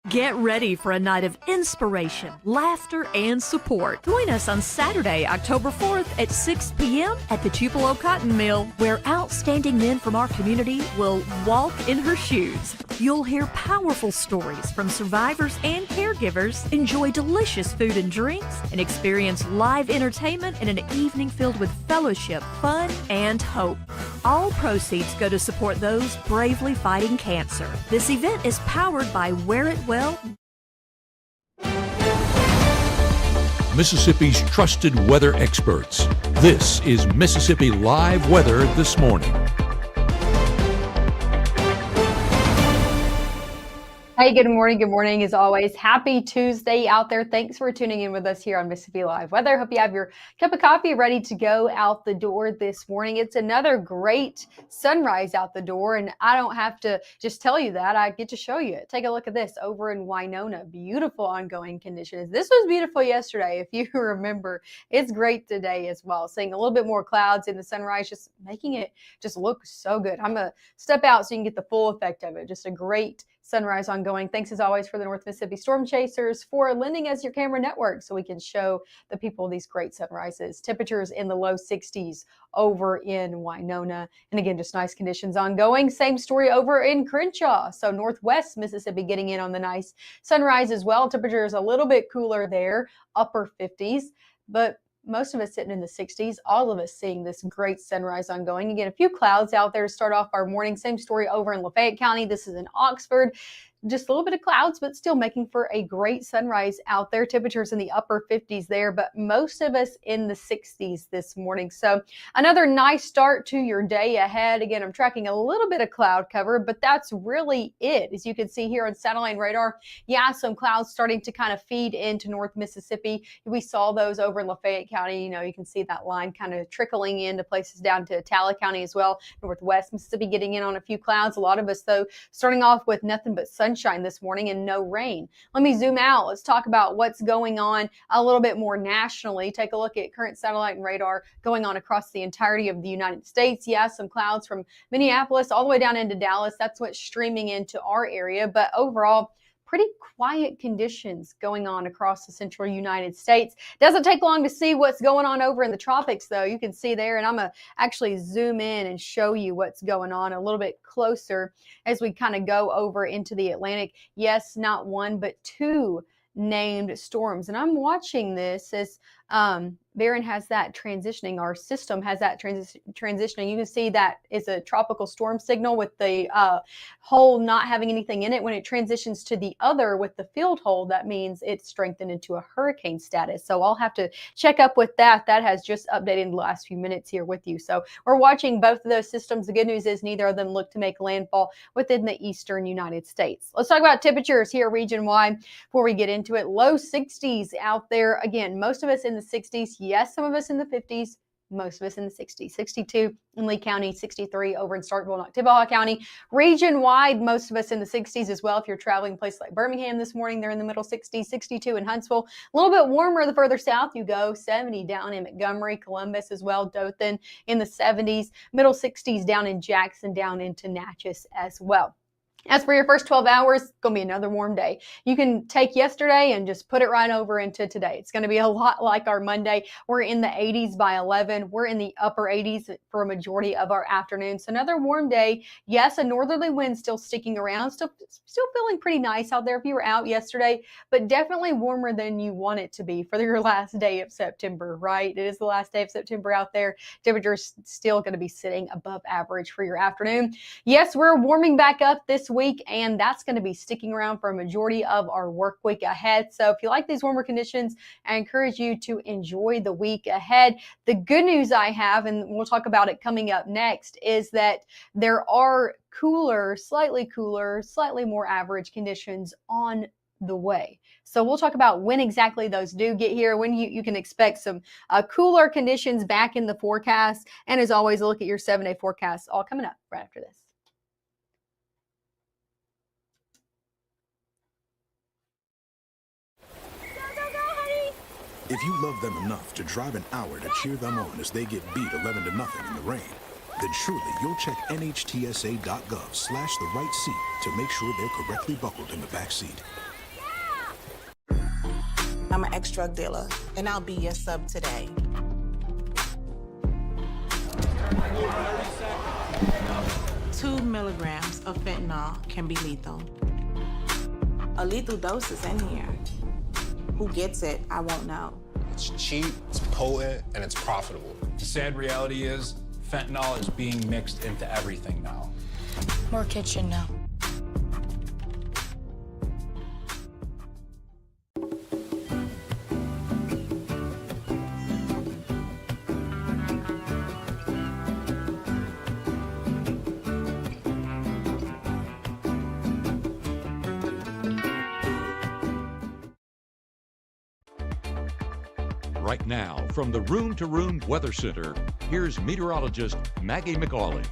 Get ready for a night of inspiration, laughter, and support. Join us on Saturday, October 4th at 6 p.m. at the Tupelo Cotton Mill, where outstanding men from our community will walk in her shoes. You'll hear powerful stories from survivors and caregivers, enjoy delicious food and drinks, and experience live entertainment in an evening filled with fellowship, fun, and hope. All proceeds go to support those bravely fighting cancer. This event is powered by Wear It Well. Mississippi's trusted weather experts. This is Mississippi Live Weather This Morning. Hey, good morning. Good morning. As always, happy Tuesday out there. Thanks for tuning in with us here on Mississippi Live Weather. Hope you have your cup of coffee ready to go out the door this morning. It's another great sunrise out the door, and I don't have to just tell you that. I get to show you it. Take a look at this over in Winona. Beautiful ongoing conditions. This was beautiful yesterday, if you remember. It's great today as well. Seeing a little bit more clouds in the sunrise, just making it just look so good. I'm going to step out so you can get the full effect of it. Just a great sunrise ongoing. Thanks as always for the North Mississippi Storm Chasers for lending us your camera network so we can show the people these great sunrises. Temperatures in the low 60s over in Winona. And again, just nice conditions ongoing. Same story over in Crenshaw. So Northwest Mississippi getting in on the nice sunrise as well. Temperatures a little bit cooler there, upper 50s, but most of us sitting in the 60s, all of us seeing this great sunrise ongoing. Again, a few clouds out there to start off our morning. Same story over in Lafayette County. This is in Oxford. Just a little bit of clouds, but still making for a great sunrise out there. Temperatures in the upper 50s there, but most of us in the 60s this morning. So another nice start to your day ahead. Again, I'm tracking a little bit of cloud cover, but that's really it. As you can see here on satellite radar, yeah, some clouds starting to kind of feed into North Mississippi. We saw those over in Lafayette County. You know, you can see that line kind of trickling into places down to Talla County as well. Northwest Mississippi getting in on a few clouds. A lot of us, though, starting off with nothing but sunshine this morning and no rain. Let me zoom out. Let's talk about what's going on a little bit more nationally. Take a look at current satellite and radar going on across the entirety of the United States. Yeah, some clouds from Minneapolis all the way down into Dallas. That's what's streaming into our area. But overall, pretty quiet conditions going on across the central United States. Doesn't take long to see what's going on over in the tropics, though. You can see there, and I'm going to actually zoom in and show you what's going on a little bit closer as we kind of go over into the Atlantic. Yes, not one, but two named storms. And I'm watching this as Barron has that transitioning. Our system has that transitioning. You can see that is a tropical storm signal with the hole not having anything in it. When it transitions to the other with the field hole, that means it's strengthened into a hurricane status. So I'll have to check up with that. That has just updated in the last few minutes here with you. So we're watching both of those systems. The good news is neither of them look to make landfall within the eastern United States. Let's talk about temperatures here region-wide before we get into it. Low 60s out there. Again, most of us in the 60s. Yes, some of us in the 50s, most of us in the 60s. 62 in Lee County, 63 over in Starkville and Oktibbeha County. Region-wide, most of us in the 60s as well. If you're traveling a place like Birmingham this morning, they're in the middle 60s, 62 in Huntsville. A little bit warmer the further south you go, 70 down in Montgomery, Columbus as well, Dothan in the 70s, middle 60s down in Jackson, down into Natchez as well. As for your first 12 hours, it's going to be another warm day. You can take yesterday and just put it right over into today. It's going to be a lot like our Monday. We're in the 80s by 11. We're in the upper 80s for a majority of our afternoon. So another warm day. Yes, a northerly wind still sticking around. Still feeling pretty nice out there if you were out yesterday, but definitely warmer than you want it to be for your last day of September, right? It is the last day of September out there. Temperatures still going to be sitting above average for your afternoon. Yes, we're warming back up this week, and that's going to be sticking around for a majority of our work week ahead. So if you like these warmer conditions, I encourage you to enjoy the week ahead. The good news I have, and we'll talk about it coming up next, is that there are cooler, slightly more average conditions on the way. So we'll talk about when exactly those do get here, when you can expect some cooler conditions back in the forecast. And as always, look at your 7-day forecast all coming up right after this. If you love them enough to drive an hour to cheer them on as they get beat 11-0 in the rain, then surely you'll check NHTSA.gov/the right seat to make sure they're correctly buckled in the back seat. I'm an ex-drug dealer, and I'll be your sub today. Two milligrams of fentanyl can be lethal. A lethal dose is in here. Who gets it, I won't know. It's cheap, it's potent, and it's profitable. The sad reality is fentanyl is being mixed into everything now. More kitchen now. Right now, from the Room to Room Weather Center, here's meteorologist Maggie McAuley.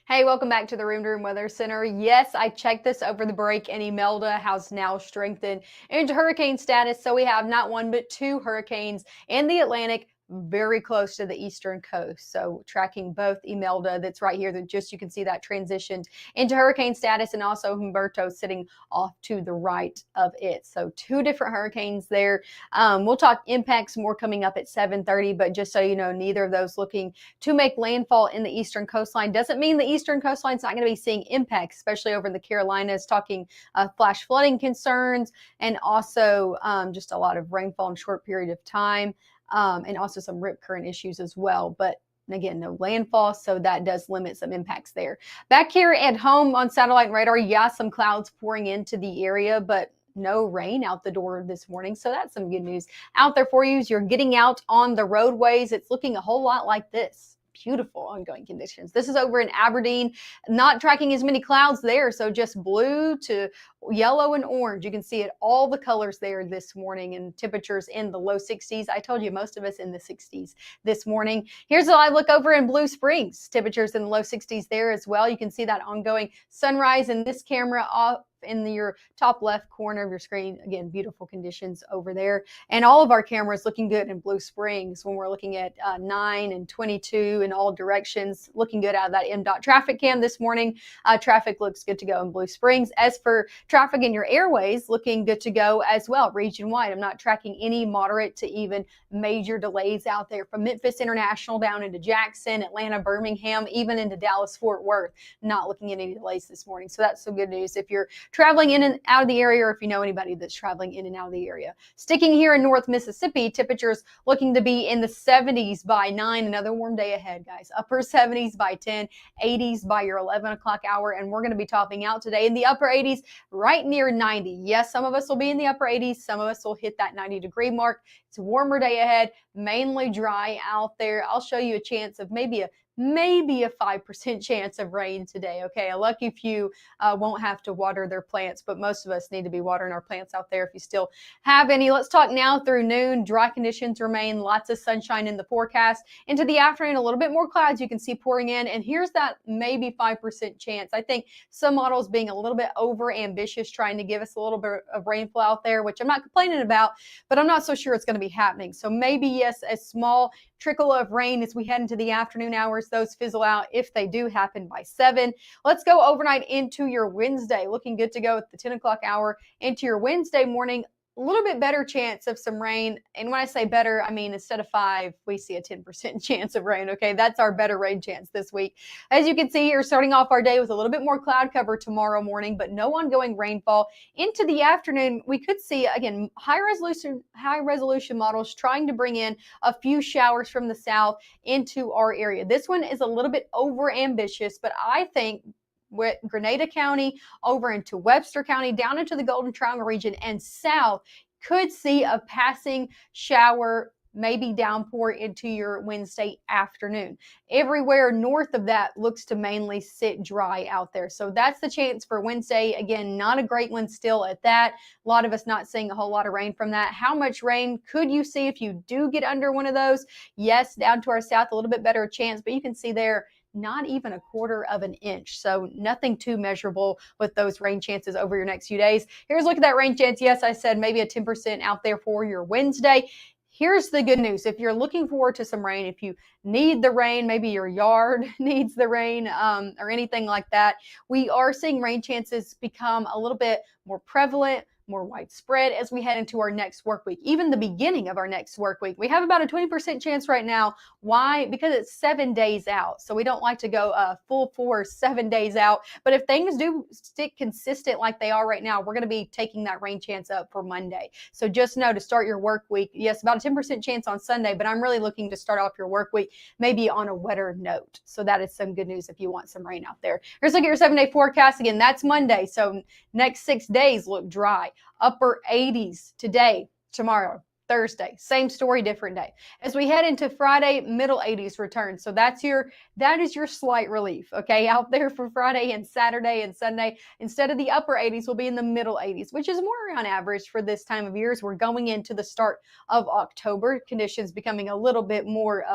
Hey, welcome back to the Room to Room Weather Center. Yes, I checked this over the break, and Imelda has now strengthened into hurricane status. So we have not one, but two hurricanes in the Atlantic, very close to the eastern coast. So tracking both Imelda, that's right here, that just you can see that transitioned into hurricane status, and also Humberto sitting off to the right of it. So two different hurricanes there. We'll talk impacts more coming up at 7:30, but just so you know, neither of those looking to make landfall in the eastern coastline. Doesn't mean the eastern coastline's not going to be seeing impacts, especially over in the Carolinas, talking flash flooding concerns, and also just a lot of rainfall in a short period of time. And also some rip current issues as well. But again, no landfall, so that does limit some impacts there. Back here at home on satellite and radar, yeah, some clouds pouring into the area, but no rain out the door this morning. So that's some good news out there for you as you're getting out on the roadways. It's looking a whole lot like this. Beautiful ongoing conditions. This is over in Aberdeen, not tracking as many clouds there. So just blue to yellow and orange. You can see it, all the colors there this morning, and temperatures in the low 60s. I told you most of us in the 60s this morning. Here's a live look over in Blue Springs. Temperatures in the low 60s there as well. You can see that ongoing sunrise in this camera off in your top left corner of your screen. Again, beautiful conditions over there. And all of our cameras looking good in Blue Springs when we're looking at 9 and 22 in all directions. Looking good out of that MDOT traffic cam this morning. Traffic looks good to go in Blue Springs. As for traffic in your airways, looking good to go as well, region-wide. I'm not tracking any moderate to even major delays out there from Memphis International down into Jackson, Atlanta, Birmingham, even into Dallas, Fort Worth. Not looking at any delays this morning. So that's some good news if you're traveling in and out of the area, or if you know anybody that's traveling in and out of the area. Sticking here in North Mississippi, temperatures looking to be in the 70s by 9. Another warm day ahead, guys. Upper 70s by 10, 80s by your 11 o'clock hour, and we're going to be topping out today in the upper 80s, right near 90. Yes, some of us will be in the upper 80s. Some of us will hit that 90-degree mark. It's a warmer day ahead, mainly dry out there. I'll show you a chance of maybe a 5% chance of rain today. Okay, a lucky few won't have to water their plants, but most of us need to be watering our plants out there if you still have any. Let's talk now through noon. Dry conditions remain, lots of sunshine in the forecast. Into the afternoon, a little bit more clouds you can see pouring in, and here's that maybe 5% chance. I think some models being a little bit over ambitious, trying to give us a little bit of rainfall out there, which I'm not complaining about, but I'm not so sure it's going to be happening. So maybe, yes, a small trickle of rain as we head into the afternoon hours. Those fizzle out if they do happen by 7. Let's go overnight into your Wednesday. Looking good to go at the 10 o'clock hour into your Wednesday morning. A little bit better chance of some rain. And when I say better, I mean instead of 5, we see a 10% chance of rain. Okay, that's our better rain chance this week. As you can see here, starting off our day with a little bit more cloud cover tomorrow morning, but no ongoing rainfall. Into the afternoon, we could see, again, high resolution models trying to bring in a few showers from the south into our area. This one is a little bit over ambitious, but I think with Grenada County over into Webster County, down into the Golden Triangle region and south, could see a passing shower, maybe downpour into your Wednesday afternoon. Everywhere north of that looks to mainly sit dry out there. So that's the chance for Wednesday. Again, not a great one still at that. A lot of us not seeing a whole lot of rain from that. How much rain could you see if you do get under one of those? Yes, down to our south, a little bit better chance, but you can see there, not even a quarter of an inch. So nothing too measurable with those rain chances over your next few days. Here's a look at that rain chance. Yes, I said maybe a 10% out there for your Wednesday. Here's the good news. If you're looking forward to some rain, if you need the rain, maybe your yard needs the rain or anything like that, we are seeing rain chances become a little bit more prevalent, more widespread as we head into our next work week, even the beginning of our next work week. We have about a 20% chance right now. Why? Because it's 7 days out. So we don't like to go full force 7 days out. But if things do stick consistent like they are right now, we're going to be taking that rain chance up for Monday. So just know to start your work week, yes, about a 10% chance on Sunday, but I'm really looking to start off your work week maybe on a wetter note. So that is some good news if you want some rain out there. Here's a look at your 7-day forecast. Again, that's Monday. So next 6 days look dry. Upper 80s today, tomorrow, Thursday. Same story, different day. As we head into Friday, middle 80s return. So that is your slight relief, okay, out there for Friday and Saturday and Sunday. Instead of the upper 80s, we'll be in the middle 80s, which is more around average for this time of year as we're going into the start of October. Conditions becoming a little bit more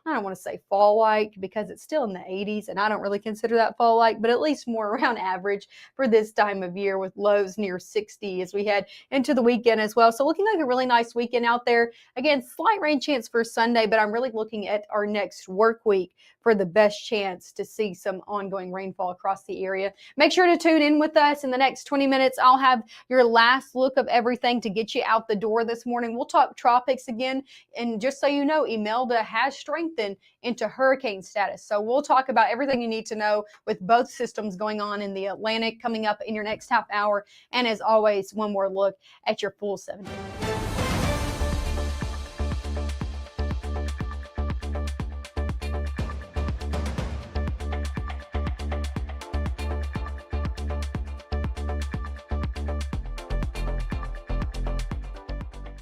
I don't want to say fall-like because it's still in the 80s and I don't really consider that fall-like, but at least more around average for this time of year with lows near 60 as we head into the weekend as well. So looking like a really nice weekend out there. Again, slight rain chance for Sunday, but I'm really looking at our next work week for the best chance to see some ongoing rainfall across the area. Make sure to tune in with us in the next 20 minutes. I'll have your last look of everything to get you out the door this morning. We'll talk tropics again. And just so you know, Imelda has strengthened into hurricane status. So we'll talk about everything you need to know with both systems going on in the Atlantic coming up in your next half hour. And as always, one more look at your full 7 days.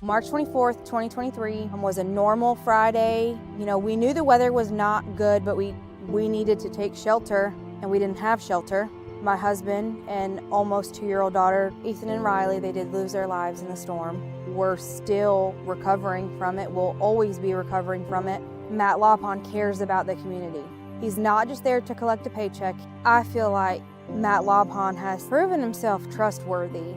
March 24th, 2023 was a normal Friday. You know, we knew the weather was not good, but we needed to take shelter and we didn't have shelter. My husband and almost 2-year-old daughter, Ethan and Riley, they did lose their lives in the storm. We're still recovering from it. We'll always be recovering from it. Matt Lawpon cares about the community. He's not just there to collect a paycheck. I feel like Matt Lawpon has proven himself trustworthy